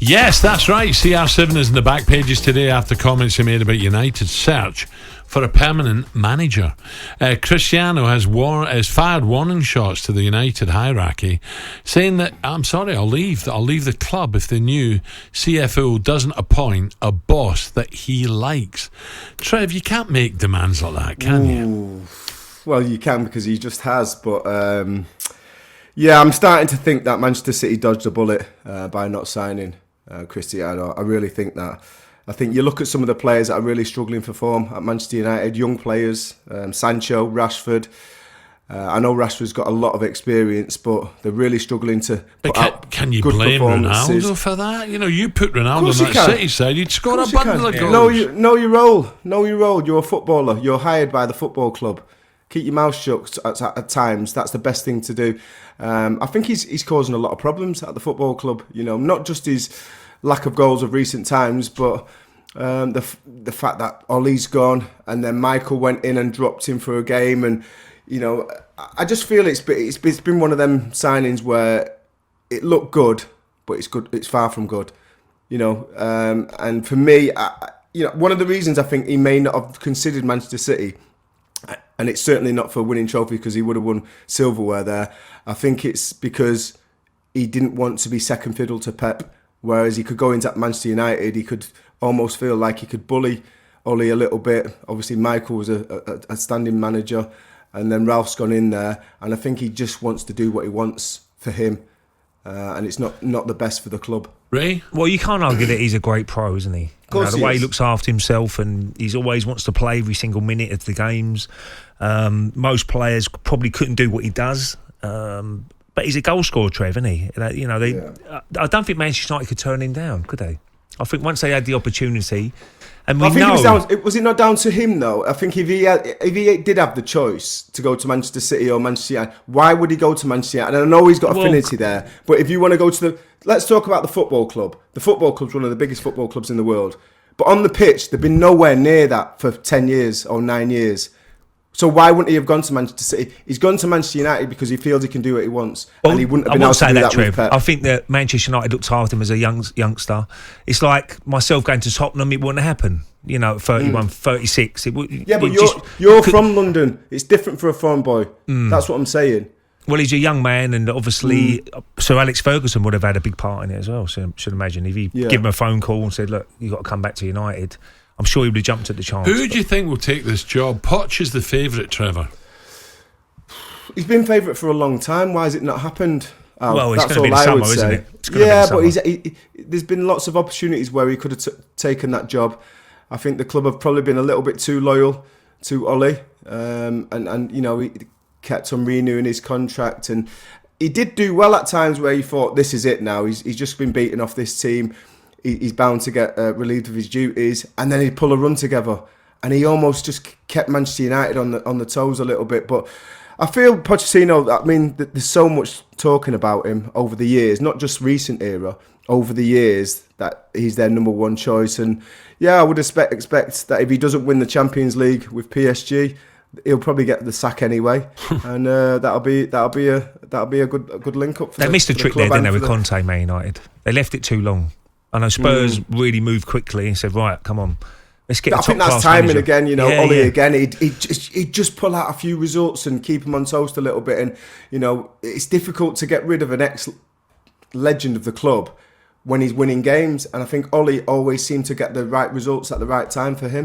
Yes, that's right. CR7 is in the back pages today after comments he made about United's search for a permanent manager. Cristiano has fired warning shots to the United hierarchy, saying that, I'm sorry, I'll leave the club if the new CFO doesn't appoint a boss that he likes. Trev, you can't make demands like that, can you? Well, you can, because he just has, but yeah, I'm starting to think that Manchester City dodged a bullet by not signing Cristiano. I really think that. I think you look at some of the players that are really struggling for form at Manchester United, young players, Sancho, Rashford. I know Rashford's got a lot of experience, but they're really struggling to put out can you good blame performances. Ronaldo for that? You know, you put Ronaldo on that City side, you'd score a bundle of goals. Know your role. Know your role. You're a footballer. You're hired by the football club. Keep your mouth shut at times. That's the best thing to do. I think he's causing a lot of problems at the football club. You know, not just his lack of goals of recent times, but the fact that Ole's gone and then Michael went in and dropped him for a game, and you know, I just feel it's been one of them signings where it looked good, but it's far from good. You know, and for me, one of the reasons I think he may not have considered Manchester City, and it's certainly not for winning trophy because he would have won silverware there. I think it's because he didn't want to be second fiddle to Pep. Whereas he could go into Manchester United, he could almost feel like he could bully Ole a little bit. Obviously, Michael was a standing manager, and then Ralph's gone in there, and I think he just wants to do what he wants for him, and it's not the best for the club. Ray? Well, you can't argue that he's a great pro, isn't he? Of course, the way he looks after himself, and he always wants to play every single minute of the games. Most players probably couldn't do what he does. But he's a goal scorer, Trev, isn't he? You know, I don't think Manchester United could turn him down, could they? I think once they had the opportunity, and was it not down to him though? I think if he did have the choice to go to Manchester City or Manchester United, why would he go to Manchester United? And I know he's got affinity there, but if you want to go to let's talk about the football club. The football club's one of the biggest football clubs in the world, but on the pitch, they've been nowhere near that for 10 years or 9 years. So why wouldn't he have gone to Manchester City? He's gone to Manchester United because he feels he can do what he wants, and he wouldn't have been able to do that with Pep. I think that Manchester United looked after him as a youngster. It's like myself going to Tottenham; it wouldn't happen. You know, 31, 36. It would. Yeah, but you're from London. It's different for a foreign boy. That's what I'm saying. Well, he's a young man, and obviously Sir Alex Ferguson would have had a big part in it as well. So I should imagine if he gave him a phone call and said, "Look, you got to come back to United." I'm sure he would have jumped at the chance. Who do you think will take this job? Poch is the favourite, Trevor. He's been favourite for a long time. Why has it not happened? Well, it's going to be the summer, isn't it? Yeah, but there's been lots of opportunities where he could have taken that job. I think the club have probably been a little bit too loyal to Ole, and you know, he kept on renewing his contract, and he did do well at times where he thought, this is it now. He's just been beaten off this team. He's bound to get relieved of his duties, and then he'd pull a run together, and he almost just kept Manchester United on the toes a little bit. But I feel Pochettino, I mean, there's so much talking about him over the years, not just recent era, over the years, that he's their number one choice. And yeah, I would expect that if he doesn't win the Champions League with PSG, he'll probably get the sack anyway, and that'll be a good link up. They missed a trick there, didn't they, with Conte, Man United? They left it too long. I know Spurs really moved quickly and said, right, come on, let's get a top class manager. I think that's timing again, you know, Ole again. He'd just pull out a few results and keep him on toast a little bit. And, you know, it's difficult to get rid of an ex-legend of the club when he's winning games. And I think Ole always seemed to get the right results at the right time for him.